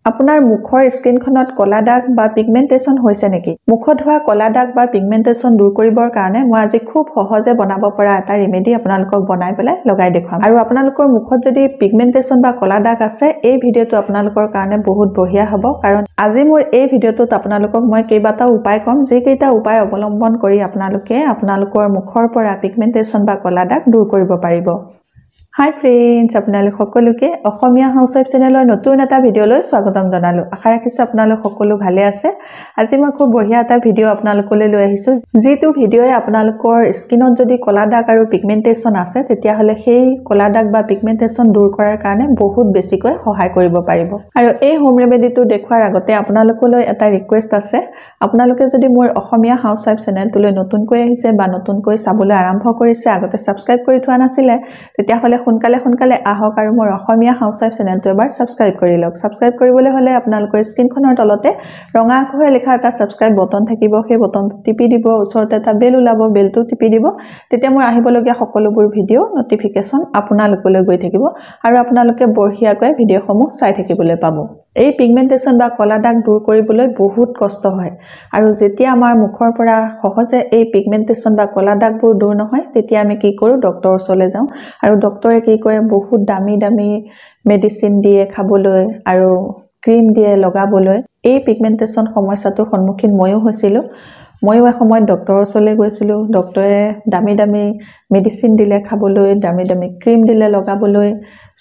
আপোনাৰ মুখৰ স্কিনখনত কলা দাগ বা পিগমেন্টেশন হৈছে নেকি? মুখত হোৱা কলা দাগ বা পিগমেন্টেশন দূৰ কৰিবৰ কাৰণে মই আজি খুব সহজে বনাব পৰা এটা ৰেমেডি আপোনালোকক বনাই পেলাই লগাই দেখুৱাম। আৰু আপোনালোকৰ মুখত যদি পিগমেন্টেশন বা কলা দাগ আছে, এই ভিডিঅটো আপোনালোকৰ কাৰণে বহুত বঢ়িয়া হ'ব, কাৰণ আজি মোৰ এই ভিডিঅটোত আপোনালোকক মই কেইবাটাও উপায় কম, যেইকেইটা উপায় অৱলম্বন কৰি আপোনালোকে আপোনালোকৰ মুখৰ পৰা পিগমেন্টেশন বা কলা দাগ দূৰ কৰিব পাৰিব। হাই ফ্ৰেন্ডস, আপোনালোক সকলোকে অসমীয়া হাউসৱাইফ চেনেলৰ নতুন এটা ভিডিঅলৈ স্বাগতম জনালো। আশা ৰাখিছো আপোনালোক সকলো ভালে আছে। আজি মই খুব বঢ়িয়া এটা ভিডিঅ আপোনালোকলৈ লৈ আহিছো, যেটো ভিডিঅয়ে আপোনালোকৰ স্কিনত যদি কলা দাগ আৰু পিগমেন্টেশন আছে, তেতিয়া হলে সেই কলা দাগ বা পিগমেন্টেশন দূৰ কৰাৰ কাৰণে বহুত বেছিকৈ সহায় কৰিব পাৰিব। আৰু এই হোম ৰেমেডিটো দেখুৱাৰ আগতে আপোনালোকলৈ এটা ৰিকুৱেষ্ট আছে। আপোনালোকে যদি মোৰ অসমীয়া হাউসৱাইফ চেনেলটোলৈ নতুনকৈ আহিছে বা নতুনকৈ চাবলৈ আৰম্ভ কৰিছে, আগতে সাবস্ক্ৰাইব কৰি থোৱা নাছিলে, তেতিয়া হলে সোনকালে আহক আৰু মোৰ অসমীয়া হাউসৱাইফ চেনেলটো এবাৰ সাবস্ক্ৰাইব কৰি লওক। সাবস্ক্ৰাইব কৰিবলৈ হলে আপোনালোকৰ স্ক্ৰিনখনৰ তলতে ৰঙা আখৰে লিখা এটা সাবস্ক্ৰাইব বটন থাকিব, সেই বটনটো টিপি দিব। ওচৰতে এটা বেল ওলাব, বেলটো টিপি দিব। তেতিয়া মোৰ আহিবলগীয়া সকলোবোৰ ভিডিঅ নটিফিকেশন আপোনালোকলৈ গৈ থাকিব আৰু আপোনালোকে বঢ়িয়াকৈ ভিডিঅসমূহ চাই থাকিবলৈ পাব। এই পিগমেন্টেশন বা কলা দাগ দূৰ কৰিবলৈ বহুত কষ্ট হয়, আৰু যেতিয়া আমাৰ মুখৰ পৰা সহজে এই পিগমেন্টেশন বা কলা দাগবোৰ দূৰ নহয়, তেতিয়া আমি কি কৰো, ডক্টৰৰ ওচৰলৈ যাওঁ। আৰু ডক্টৰে কি কৰে, বহুত দামী মেডিচিন দিয়ে খাবলৈ আৰু ক্ৰীম দিয়ে লগাবলৈ। এই পিগমেন্টেশন সমস্যাটোৰ সন্মুখীন ময়ো হৈছিলোঁ। ময়ো এসময়ত ডক্টৰৰ ওচৰলৈ গৈছিলোঁ। ডক্টৰে দামী মেডিচিন দিলে খাবলৈ, দামী ক্ৰীম দিলে লগাবলৈ,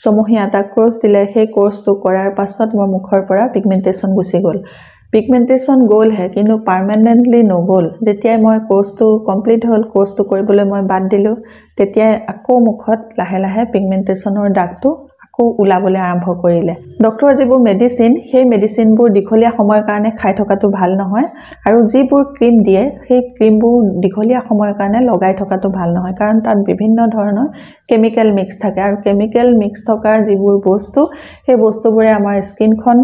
ছমহীয়া এটা কোৰ্স দিলে। সেই কোৰ্সটো কৰাৰ পাছত মোৰ মুখৰ পৰা পিগমেন্টেশন গুচি গ'ল। পিগমেন্টেশন গ'লহে, কিন্তু পাৰ্মানেন্টলি নগ'ল। যেতিয়াই মই কোৰ্সটো কমপ্লিট হ'ল, কোৰ্সটো কৰিবলৈ মই বাদ দিলোঁ, তেতিয়াই আকৌ মুখত লাহে পিগমেন্টেশনৰ দাগটো আকৌ ওলাবলৈ আৰম্ভ কৰিলে। ডক্টৰৰ যিবোৰ মেডিচিন, সেই মেডিচিনবোৰ দীঘলীয়া সময়ৰ কাৰণে খাই থকাটো ভাল নহয়, আৰু যিবোৰ ক্ৰীম দিয়ে, সেই ক্ৰীমবোৰ দীঘলীয়া সময়ৰ কাৰণে লগাই থকাটো ভাল নহয়, কাৰণ তাত বিভিন্ন ধৰণৰ কেমিকেল মিক্স থাকে। আৰু কেমিকেল মিক্স থকা যিবোৰ বস্তু, সেই বস্তুবোৰে আমাৰ স্কিনখন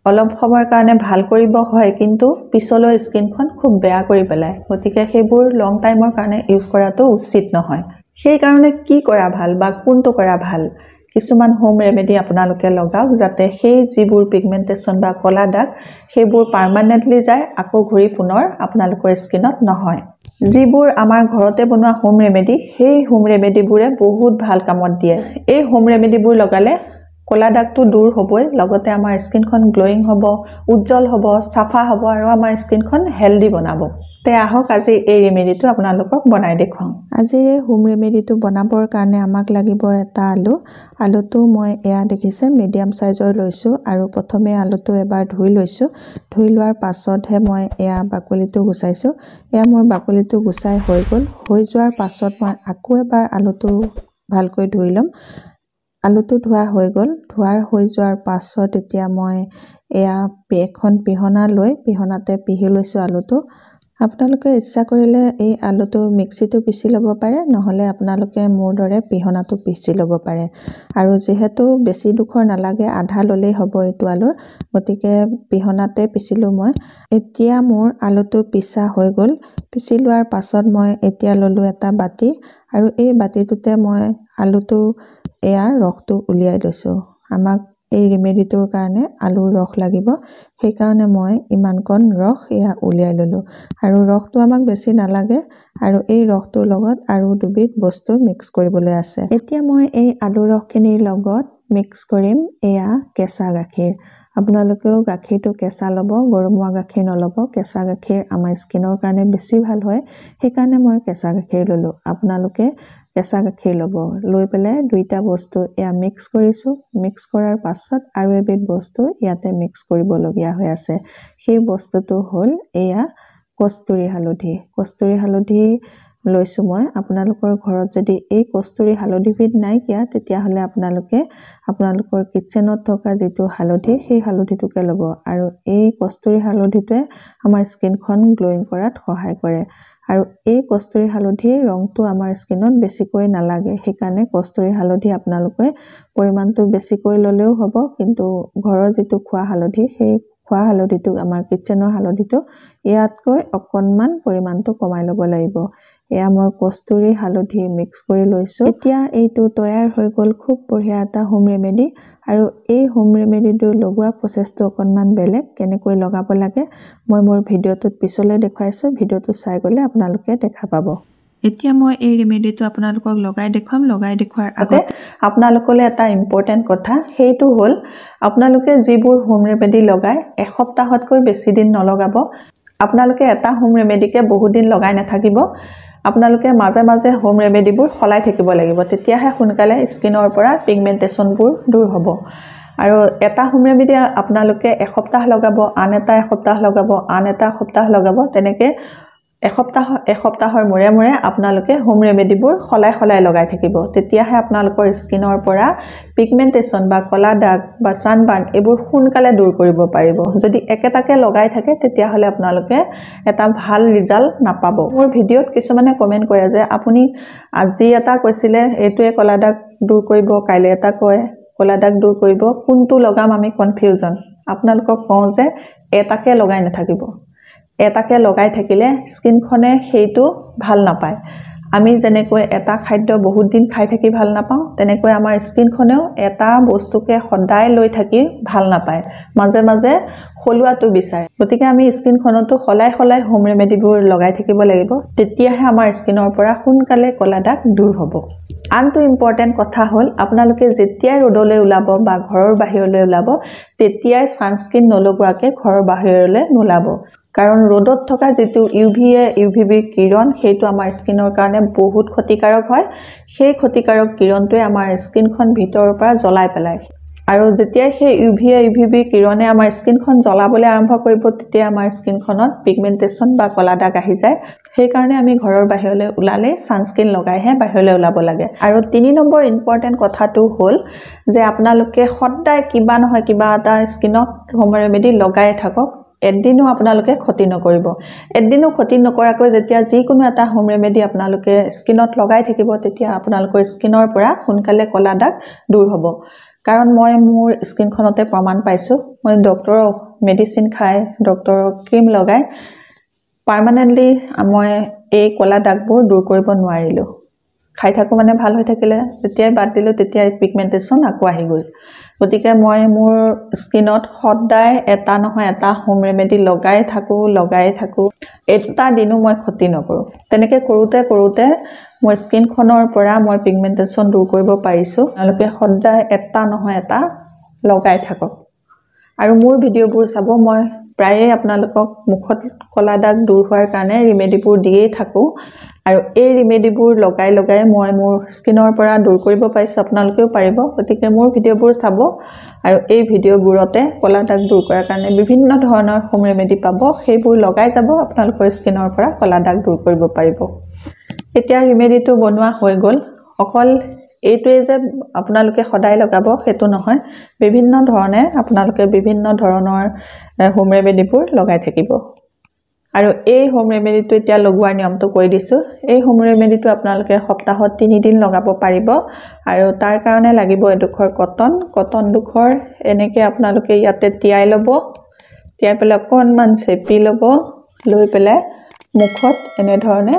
অলপ সময়ৰ কাৰণে ভাল কৰিব হয়, কিন্তু পিছলৈ স্কিনখন খুব বেয়া কৰি পেলায়। গতিকে সেইবোৰ লং টাইমৰ কাৰণে ইউজ কৰাটো উচিত নহয়। সেই কাৰণে কি কৰা ভাল বা কোনটো কৰা ভাল, কিছুমান হোম ৰেমেডি আপোনালোকে লগাওক, যাতে সেই যিবোৰ পিগমেন্টেশন বা কলা দাগ, সেইবোৰ পাৰ্মানেন্টলি যায়, আকৌ ঘূৰি পুনৰ আপোনালোকৰ স্কিনত নহয়। যিবোৰ আমাৰ ঘৰতে বনোৱা হোম ৰেমেডি, সেই হোম ৰেমেডিবোৰে বহুত ভাল কামত দিয়ে। এই হোম ৰেমেডিবোৰ লগালে কলা দাগটো দূৰ হ'বই, লগতে আমাৰ স্কিনখন গ্লোয়িং হ'ব, উজ্জ্বল হ'ব, চাফা হ'ব, আৰু আমাৰ স্কিনখন হেলদি বনাব। তে আহক আজি এই ৰেমেডিটো আপোনালোকক বনাই দেখুৱাম। আজিৰ এই হোম ৰেমেডিটো বনাবৰ কাৰণে আমাক লাগিব এটা আলু। আলুটো মই এয়া দেখিছে মিডিয়াম সাইজৰ লৈছো, আৰু প্ৰথমে আলুটো এবাৰ ধুই লৈছো। ধুই লোৱাৰ পাছতহে মই এয়া বাকলিটো গুচাইছো। এয়া মোৰ বাকলিটো গুচাই হৈ গ'ল। হৈ যোৱাৰ পাছত মই আকৌ এবাৰ আলুটো ভালকৈ ধুই ল'ম। আলুটো ধোৱা হৈ গ'ল। ধোৱাৰ হৈ যোৱাৰ পাছত এতিয়া মই এয়া এখন পিহনা লৈ পিহনাতে পিহি লৈছো আলুটো। আপোনালোকে ইচ্ছা কৰিলে এই আলুটো মিক্সিটো পিছি ল'ব পাৰে, নহলে আপোনালোকে মোৰ দৰে পিহনাটো পিছি ল'ব পাৰে। আৰু যেহেতু বেছি দুখৰ নালাগে, আধা ললেই হ'ব এইটো আলুৰ, গতিকে পিহনাতে পিছিলো মই। এতিয়া মোৰ আলুটো পিছা হৈ গ'ল। পিছি লোৱাৰ পাছত মই এতিয়া ললো এটা বাটি, আৰু এই বাটিটোতে মই আলুটো এয়া ৰসটো উলিয়াই লৈছো। আমাক এই ৰেমেডিটোৰ কাৰণে আলুৰ ৰস লাগিব, সেইকাৰণে মই ইমানকণ ৰস এয়া উলিয়াই ললো। আৰু ৰসটো আমাক বেছি নালাগে, আৰু এই ৰসটোৰ লগত আৰু দুবিধ বস্তু মিক্স কৰিবলৈ আছে। এতিয়া মই এই আলু ৰসখিনিৰ লগত মিক্স কৰিম এয়া কেঁচা গাখীৰ। আপোনালোকেও গাখীৰটো কেঁচা ল'ব, গৰমোৱা গাখীৰ নল'ব। কেঁচা গাখীৰ আমাৰ স্কিনৰ কাৰণে বেছি ভাল হয়, সেইকাৰণে মই কেঁচা গাখীৰ ললো। আপোনালোকে কেঁচা গাখীৰ ল'ব। লৈ পেলাই দুইটা বস্তু এয়া মিক্স কৰিছো। মিক্স কৰাৰ পাছত আৰু এবিধ বস্তু ইয়াতে মিক্স কৰিবলগীয়া হৈ আছে। সেই বস্তুটো হ'ল এয়া কস্তুৰী হালধি। কস্তুৰী হালধি লৈছো মই। আপোনালোকৰ ঘৰত যদি এই কস্তুৰী হালধিবিধ নাইকিয়া, তেতিয়াহলে আপোনালোকে আপোনালোকৰ কিচেনত থকা যিটো হালধি, সেই হালধিটোকে ল'ব। আৰু এই কস্তুৰী হালধিটোৱে আমাৰ স্কিনখন গ্লোয়িং কৰাত সহায় কৰে। আৰু এই কস্তুৰী হালধিৰ ৰংটো আমাৰ স্কিনত বেছিকৈ নালাগে, সেইকাৰণে কস্তুৰী হালধি আপোনালোকে পৰিমাণটো বেছিকৈ ল'লেও হ'ব, কিন্তু ঘৰৰ যিটো খোৱা হালধি, সেই খোৱা হালধিটো আমাৰ কিচেনৰ হালধিটো ইয়াতকৈ অকণমান পৰিমাণটো কমাই ল'ব লাগিব এয়া মই কস্তুৰী হালধি মিক্স কৰি লৈছো এতিয়া এইটো তৈয়াৰ হৈ গ'ল খুব বঢ়িয়া এটা হোম ৰেমেডি আৰু এই হোম ৰেমেডিটো লগোৱা প্ৰচেছটো অকণমান বেলেগ কেনেকৈ লগাব লাগে মই মোৰ ভিডিঅ'টোত পিছলৈ দেখুৱাইছো ভিডিঅ'টো চাই গ'লে আপোনালোকে দেখা পাব এতিয়া মই এই ৰেমেডিটো আপোনালোকক লগাই দেখুৱাম লগাই দেখুৱাৰ আগতে আপোনালোকলৈ এটা ইম্পৰ্টেন্ট কথা সেইটো হ'ল আপোনালোকে যিবোৰ হোম ৰেমেডি লগাই এসপ্তাহতকৈ বেছি দিন নলগাব আপোনালোকে এটা হোম ৰেমেডিকে বহুত দিন লগাই নাথাকিব আপোনালোকে মাজে মাজে হোম ৰেমেডিবোৰ খলাই থাকিব লাগিব তেতিয়াহে সোনকালে স্কিনৰ পৰা পিগমেন্টেশনবোৰ দূৰ হ'ব আৰু এটা হোম ৰেমেডি আপোনালোকে এসপ্তাহ লগাব আন এটা এসপ্তাহ লগাব আন এটা সপ্তাহ লগাব তেনেকে এসপ্তাহৰ মূৰে মূৰে আপোনালোকে হোম ৰেমেডিবোৰ খলাই লগাই থাকিব তেতিয়াহে আপোনালোকৰ স্কিনৰ পৰা পিগমেন্টেশন বা কলা দাগ বা সানবাৰ্ন এইবোৰ সোনকালে দূৰ কৰিব পাৰিব যদি একেটাকে লগাই থাকে তেতিয়া হলে আপোনালোকে এটা ভাল ৰিজাল্ট নাপাব মোৰ ভিডিঅ'ত কিছুমানে কমেন্ট কৰে যে আপুনি আজি এটা কৈছিলে এইটোৱে কলা দাগ দূৰ কৰিব কাইলে এটা কয় কলা দাগ দূৰ কৰিব কোনটো লগাম আমি কনফিউজন আপোনালোকক কওঁ যে এটাকে লগাই নাথাকিব এটাকে লগাই থাকিলে স্কিনখনে সেইটো ভাল নাপায় আমি যেনেকৈ এটা খাদ্য বহুত দিন খাই থাকি ভাল নাপাওঁ তেনেকৈ আমাৰ স্কিনখনেও এটা বস্তুকে সদায় লৈ থাকি ভাল নাপায় মাজে মাজে খলুৱাটো বিচাৰে গতিকে আমি স্কিনখনটো খলাই হোম ৰেমেডিবোৰ লগাই থাকিব লাগিব তেতিয়াহে আমাৰ স্কিনৰ পৰা সোনকালে কলা দাগ দূৰ হ'ব আনটো ইম্পৰ্টেন্ট কথা হ'ল আপোনালোকে যেতিয়া ৰ'দলৈ ওলাব বা ঘৰৰ বাহিৰলৈ ওলাব তেতিয়াই সানস্ক্ৰিন নলগোৱাকে ঘৰৰ বাহিৰলৈ নোলাব কাৰণ ৰ'দত থকা যেটো UVB কিৰণ সেইটো আমাৰ স্কিনৰ কাৰণে বহুত ক্ষতিকাৰক হয় সেই ক্ষতিকাৰক কিৰণটোৱে আমাৰ স্কিনখন ভিতৰৰ পৰা জ্বলাই পেলায় আৰু যেতিয়া সেই UVB কিৰণে আমাৰ স্কিনখন জ্বলাবলৈ আৰম্ভ কৰিব তেতিয়া আমাৰ স্কিনখনত পিগমেন্টেশন বা কলা দাগ আহি যায় সেই কাৰণে আমি ঘৰৰ বাহিৰলৈ ওলালে সানস্ক্ৰিন লগাইহে বাহিৰলৈ ওলাব লাগে আৰু 3 নম্বৰ ইম্পৰ্টেন্ট কথাটো হ'ল যে আপোনালোকে সদায় কিবা নহয় কিবা এটা স্কিনত হোম ৰেমেডি লগাই থাকক এদিনো আপোনালোকে ক্ষতি নকৰিব এদিনো ক্ষতি নকৰাকৈ যেতিয়া যিকোনো এটা হোম ৰেমেডি আপোনালোকে স্কিনত লগাই থাকিব তেতিয়া আপোনালোকৰ স্কিনৰ পৰা সোনকালে কলা দাগ দূৰ হ'ব কাৰণ মই মোৰ স্কিনখনতে প্ৰমাণ পাইছো মই ডক্টৰৰ মেডিচিন খাই ডক্টৰৰ ক্ৰীম লগাই পাৰ্মানেন্টলি মই এই কলা দাগবোৰ দূৰ কৰিব নোৱাৰিলো খাই থাকো মানে ভাল হৈ থাকিলে তেতিয়া বাদ দিলো তেতিয়া পিগমেন্টেশন আকৌ আহি গ'ল গতিকে মই মোৰ স্কিনত সদায় এটা নহয় এটা হোম ৰেমেডি লগাই থাকো এটা দিনো মই ক্ষতি নকৰো তেনেকে কৰোতে মই স্কিনখনৰ পৰা মই পিগমেন্টেশন দূৰ কৰিব পাৰিছো আপোনালোকে সদায় এটা নহয় এটা লগাই থাকক আৰু মোৰ ভিডিঅ'বোৰ চাব মই প্ৰায়ে আপোনালোকক মুখত কলা দাগ দূৰ হোৱাৰ কাৰণে ৰিমেডিবোৰ দিয়েই থাকো আৰু এই ৰিমেডিবোৰ লগাই মই মোৰ স্কিনৰ পৰা দূৰ কৰিব পাৰিছো আপোনালোকেও পাৰিব গতিকে মোৰ ভিডিঅ'বোৰ চাব আৰু এই ভিডিঅ'বোৰতে কলা দাগ দূৰ কৰাৰ কাৰণে বিভিন্ন ধৰণৰ হোম ৰেমেডি পাব সেইবোৰ লগাই যাব আপোনালোকৰ স্কিনৰ পৰা কলা দাগ দূৰ কৰিব পাৰিব এতিয়া ৰিমেডিটো বনোৱা হৈ গ'ল অকল এইটোৱে যে আপোনালোকে সদায় লগাব হেতু নহয় বিভিন্ন ধৰণে আপোনালোকে বিভিন্ন ধৰণৰ হোম ৰেমেডিবোৰ লগাই থাকিব আৰু এই হোম ৰেমেডিটো এতিয়া লগোৱাৰ নিয়মটো কৈ দিছো এই হোম ৰেমেডিটো আপোনালোকে সপ্তাহত 3 দিন লগাব পাৰিব আৰু তাৰ কাৰণে লাগিব এডোখৰ কটন দুখৰ এনেকে আপোনালোকে ইয়াতে তিয়াই ল'ব তিয়াই পেলাই অকণমান চেপি ল'ব লৈ পেলাই মুখত এনে ধৰণে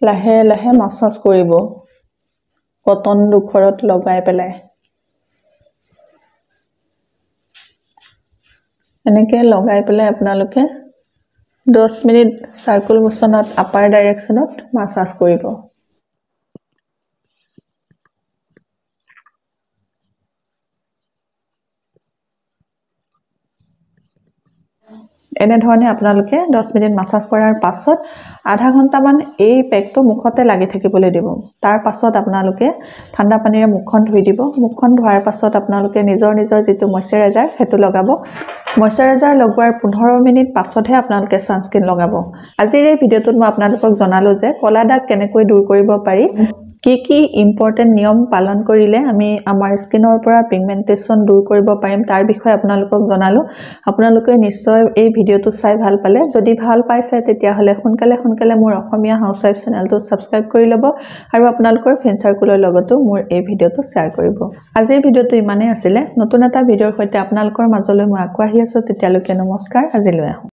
লাহে লাহে মাসাজ কৰিব কটন দুখৰত লগাই পেলাই এনেকে লগাই পেলাই আপোনালোকে 10 মিনিট সাৰ্কুল মোশনত আপাৰ ডাইৰেকশনত মাসাজ কৰিব এনে ধৰণে আপোনালোকে 10 মিনিট মাসাজ কৰাৰ পাছত আধা ঘণ্টা মান এই পেকটো মুখতে লাগি থাকিবলৈ দিব তাৰ পাছত আপোনালোকে ঠাণ্ডা পানীৰে মুখখন ধুই দিব মুখখন ধোৱাৰ পাছত আপোনালোকে নিজৰ যেটো ময়শ্চাৰাইজাৰ হেতু লগাব ময়শ্চাৰাইজাৰ লগোৱাৰ 15 মিনিট পাছতহে আপোনালোকে সানস্ক্ৰিন লগাব আজিৰ এই ভিডিঅ'টোত মই আপোনালোকক জনালো যে কলা দাগ কেনেকৈ দূৰ কৰিব পাৰি কি ইম্পৰ্টেন্ট নিয়ম পালন কৰিলে আমি আমাৰ স্কিনৰ পৰা পিগমেন্টেশ্যন দূৰ কৰিব পাৰিম তাৰ বিষয়ে আপোনালোকক জনালো আপোনালোকে নিশ্চয় এই ভিডিওটো চাই ভাল পালে যদি ভাল পাইছে তেতিয়া হলে সোনকালে মোৰ অসমীয়া হাউসৱাইফ চেনেলটো সাবস্ক্ৰাইব কৰি লব আৰু আপোনালোকৰ ফ্ৰেন্ড সাৰ্কুলৰ লগতো মোৰ এই ভিডিওটো শেয়াৰ কৰিব আজিৰ ভিডিওটো ইমানেই আছিল নতুন এটা ভিডিওৰ সৈতে আপোনালোকৰ মাজলৈ মই আকৌ আহি আছো তেতিয়ালৈকে নমস্কাৰ আজিলৈ